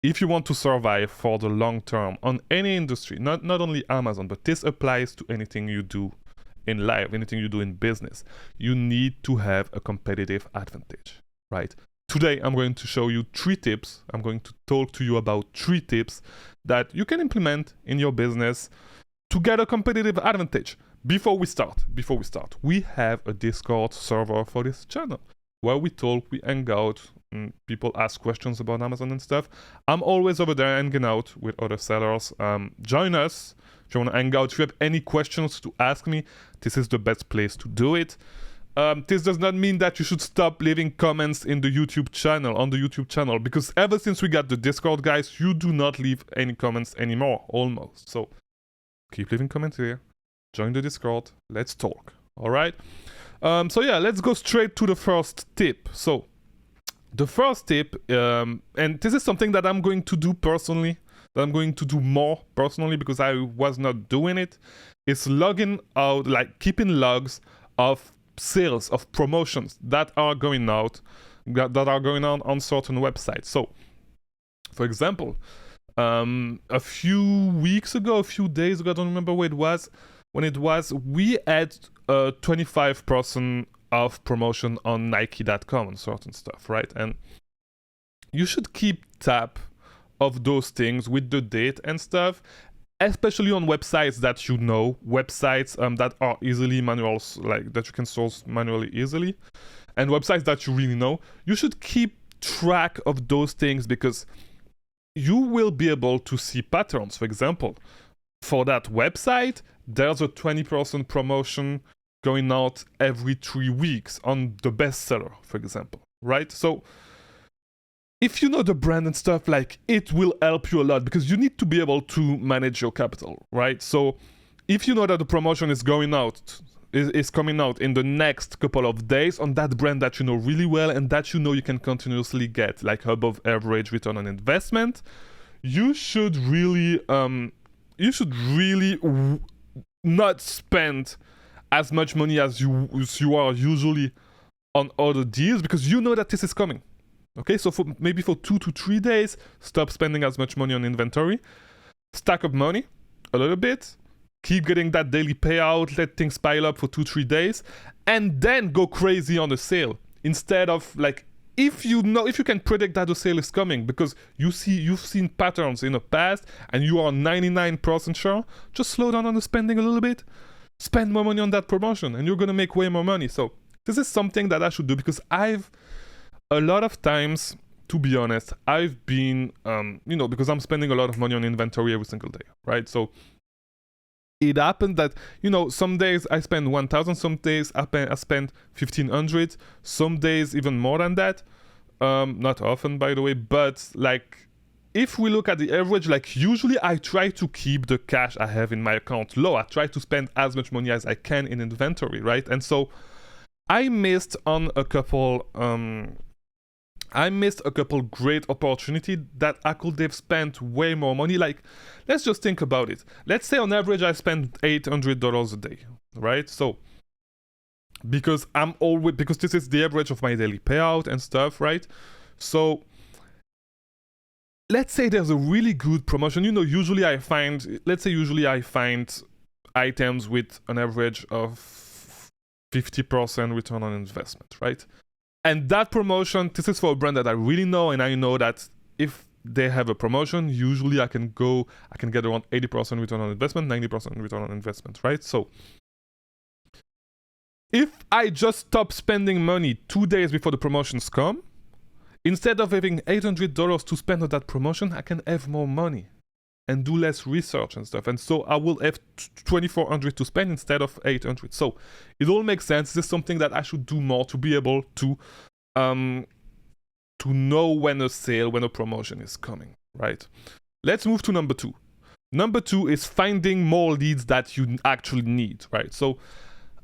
if you want to survive for the long term on any industry, not only Amazon, but this applies to anything you do in life, anything you do in business, you need to have a competitive advantage, right? Today, I'm going to show you 3 tips. I'm going to talk to you about 3 tips that you can implement in your business to get a competitive advantage. Before we start, we have a Discord server for this channel where we talk, we hang out, and people ask questions about Amazon and stuff. I'm always over there hanging out with other sellers. Join us if you want to hang out. If you have any questions to ask me, this is the best place to do it. This does not mean that you should stop leaving comments in the YouTube channel, because ever since we got the Discord, guys, you do not leave any comments anymore, almost. So keep leaving comments here. Join the Discord. Let's talk. All right. So yeah, let's go straight to the first tip. So the first tip, and this is something that I'm going to do personally, that I'm going to do more personally because I was not doing it, is logging out, like keeping logs of sales, of promotions that are going out, that are going on certain websites. So, for example, a few weeks ago, a few days ago, I don't remember when it was, we had 25% of promotion on Nike.com and certain stuff, right? And you should keep tab of those things with the date and stuff, especially on websites that you know, websites that are easily manuals, like that you can source manually easily, and websites that you really know. You should keep track of those things because you will be able to see patterns. For example, for that website, there's a 20% promotion going out every 3 weeks on the bestseller, for example, right? So if you know the brand and stuff, like, it will help you a lot because you need to be able to manage your capital, right? So if you know that the promotion is going out, is coming out in the next couple of days on that brand that you know really well and that you know you can continuously get like above average return on investment, you should really not spend as much money as you are usually on other deals because you know that this is coming. Okay, so maybe for 2 to 3 days, stop spending as much money on inventory, stack up money a little bit, keep getting that daily payout, let things pile up for 2-3 days, and then go crazy on the sale. Instead of, like, if you can predict that the sale is coming because you've seen patterns in the past and you are 99% sure, just slow down on the spending a little bit, spend more money on that promotion, and you're gonna make way more money. So this is something that I should do because a lot of times, to be honest, I've been, because I'm spending a lot of money on inventory every single day, right? So it happened that, some days I spend 1,000, some days I spend 1,500, some days even more than that. Not often, by the way, but like, if we look at the average, like, usually I try to keep the cash I have in my account low. I try to spend as much money as I can in inventory, right? And so I missed a couple great opportunity that I could have spent way more money. Like, let's just think about it. Let's say on average I spend $800 a day, right? So because this is the average of my daily payout and stuff, right? So let's say there's a really good promotion. Usually I find items with an average of 50% return on investment, right? And that promotion, this is for a brand that I really know, and I know that if they have a promotion, usually I can get around 80% return on investment, 90% return on investment, right? So if I just stop spending money 2 days before the promotions come, instead of having $800 to spend on that promotion, I can have more money and do less research and stuff. And so I will have $2,400 to spend instead of $800. So it all makes sense. This is something that I should do more to be able to know when a promotion is coming, right? Let's move to number 2. Number 2 is finding more leads that you actually need, right? So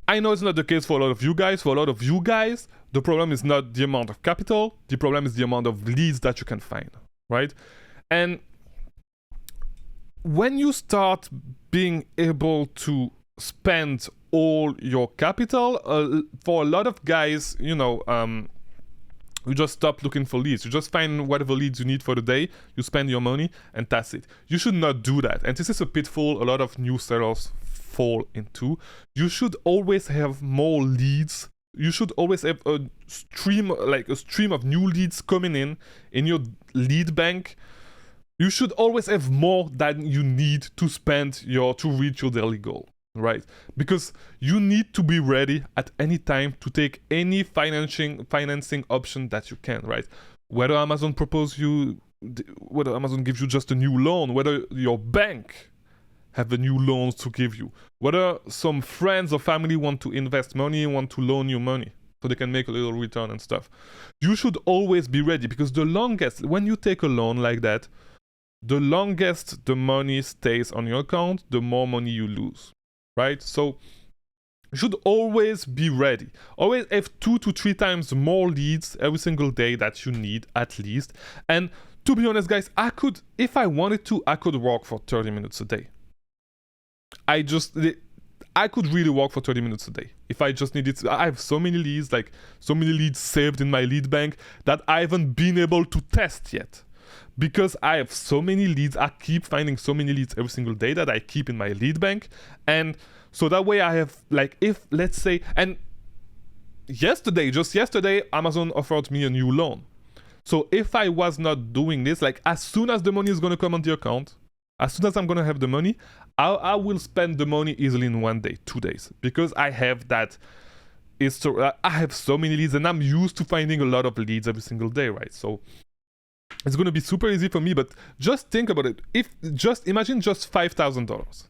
I know it's not the case for a lot of you guys. For a lot of you guys, the problem is not the amount of capital. The problem is the amount of leads that you can find, right? And when you start being able to spend all your capital, for a lot of guys, You just stop looking for leads. You just find whatever leads you need for the day, you spend your money, and that's it. You should not do that. And this is a pitfall a lot of new sellers fall into. You should always have more leads. You should always have a stream of new leads coming in your lead bank. You should always have more than you need to reach your daily goal. Right, because you need to be ready at any time to take any financing option that you can. Right, whether Amazon whether Amazon gives you just a new loan, whether your bank have a new loans to give you, whether some friends or family want to invest money, want to loan you money so they can make a little return and stuff. You should always be ready, because when you take a loan like that, the longest the money stays on your account, the more money you lose. Right? So you should always be ready. Always have 2 to 3 times more leads every single day that you need, at least. And to be honest, guys, if I wanted to, I could work for 30 minutes a day. I could really work for 30 minutes a day if I just needed to. I have so many leads, saved in my lead bank that I haven't been able to test yet. Because I have so many leads, I keep finding so many leads every single day that I keep in my lead bank. And so that way I have, just yesterday, Amazon offered me a new loan. So if I was not doing this, as soon as the money is going to come on the account, as soon as I'm going to have the money, I will spend the money easily in 1 day, 2 days. Because I have that. I have so many leads, and I'm used to finding a lot of leads every single day, right? So it's going to be super easy for me. But just think about it. Imagine just $5,000.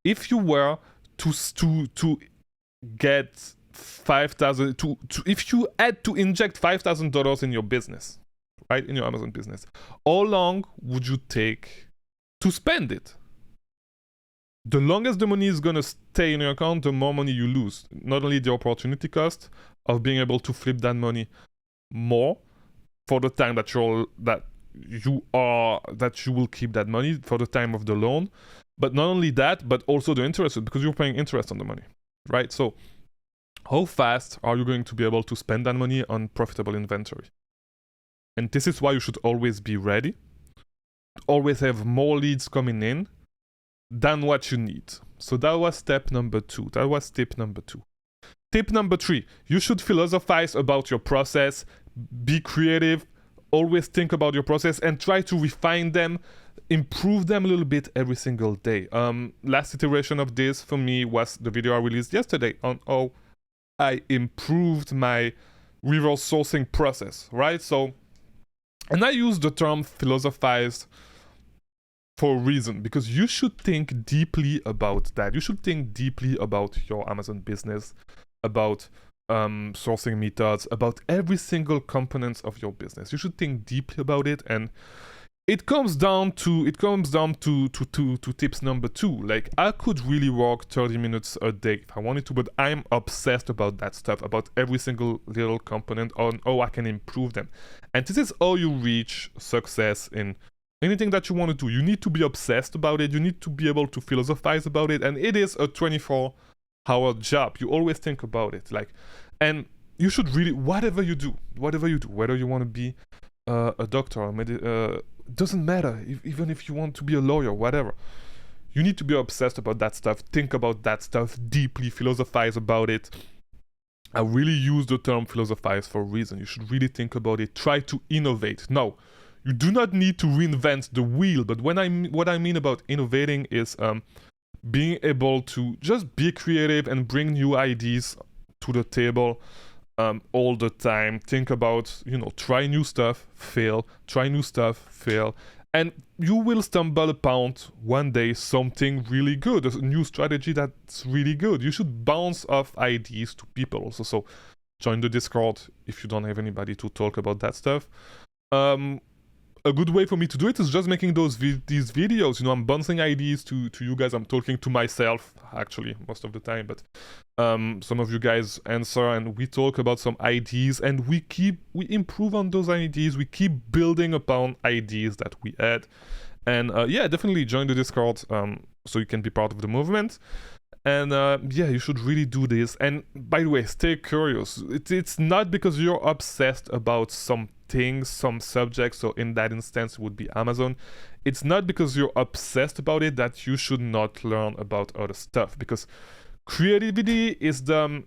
If you were to get 5,000, if you had to inject $5,000 in your business, right, in your Amazon business, how long would you take to spend it? The longest the money is going to stay in your account, the more money you lose. Not only the opportunity cost of being able to flip that money more for the time that you will keep that money for the time of the loan, but not only that, but also the interest, because you're paying interest on the money, right? So how fast are you going to be able to spend that money on profitable inventory? And this is why you should always be ready, always have more leads coming in than what you need. So that was step number 2. That was tip number 2. Tip number 3, you should philosophize about your process, be creative, always think about your process and try to refine them, improve them a little bit every single day. Last iteration of this for me was the video I released yesterday on how I improved my reverse sourcing process, right? So, and I use the term philosophize for a reason, because you should think deeply about that. You should think deeply about your Amazon business, about sourcing methods, about every single component of your business. You should think deeply about it, and it comes down to tips number 2. I could really work 30 minutes a day if I wanted to, but I'm obsessed about that stuff, about every single little component on how I can improve them. And this is how you reach success in anything that you want to do. You need to be obsessed about it. You need to be able to philosophize about it, and it is a 24-hour job. You always think about it, and you should really, whatever you do, whether you want to be a doctor or doesn't matter, even if you want to be a lawyer, whatever, you need to be obsessed about that stuff. Think about that stuff deeply, philosophize about it. I really use the term philosophize for a reason. You should really think about it. Try to innovate. Now, you do not need to reinvent the wheel, but what I mean about innovating is being able to just be creative and bring new ideas to the table all the time. Think about, try new stuff, fail, try new stuff, fail, and you will stumble upon one day something really good, a new strategy that's really good. You should bounce off ideas to people also. So join the Discord if you don't have anybody to talk about that stuff. A good way for me to do it is just making these videos. I'm bouncing ideas to you guys. I'm talking to myself, actually, most of the time, but some of you guys answer and we talk about some ideas, and we improve on those ideas. We keep building upon ideas that we had. And definitely join the Discord so you can be part of the movement. And yeah, you should really do this. And by the way, stay curious. It's not because you're obsessed about some things, some subjects, so in that instance it would be Amazon. It's not because you're obsessed about it that you should not learn about other stuff, because creativity is the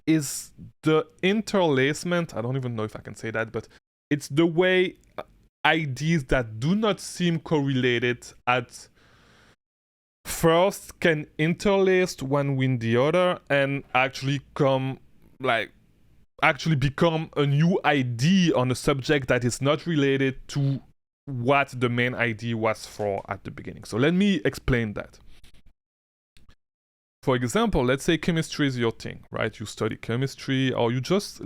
interlacement. I don't even know if I can say that, but it's the way ideas that do not seem correlated at first can interlace one with the other and actually become a new idea on a subject that is not related to what the main idea was for at the beginning. So let me explain that. For example, let's say chemistry is your thing, right? You study chemistry, or you're just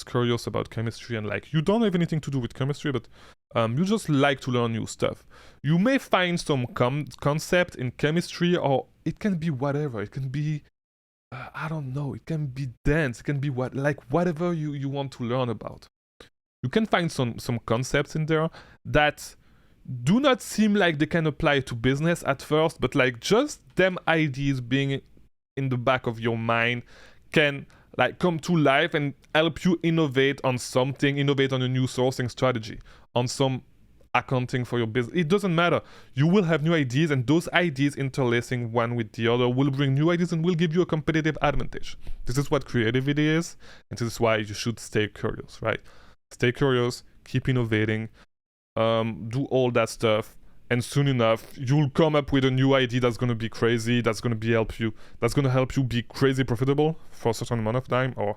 curious about chemistry, and like you don't have anything to do with chemistry, but you just like to learn new stuff. You may find some concept in chemistry, or it can be whatever. It can be I don't know. It can be dance. It can be whatever you want to learn about. You can find some concepts in there that do not seem like they can apply to business at first, but like just them ideas being in the back of your mind can like come to life and help you innovate on something, innovate on a new sourcing strategy, on some accounting for your business. It doesn't matter. You will have new ideas, and those ideas interlacing one with the other will bring new ideas and will give you a competitive advantage. This is what creativity is, and this is why you should stay curious, right? Stay curious, keep innovating, do all that stuff, and soon enough you'll come up with a new idea that's going to be crazy, that's going to help you be crazy profitable for a certain amount of time, or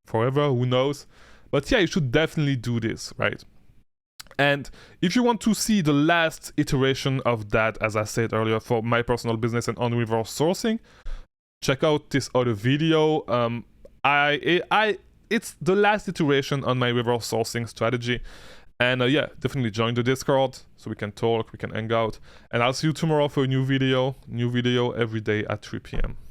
forever, who knows. But yeah, you should definitely do this, right? And if you want to see the last iteration of that, as I said earlier, for my personal business and on reverse sourcing, check out this other video. It's the last iteration on my reverse sourcing strategy. And yeah, definitely join the Discord so we can talk, we can hang out. And I'll see you tomorrow for a new video every day at 3 p.m.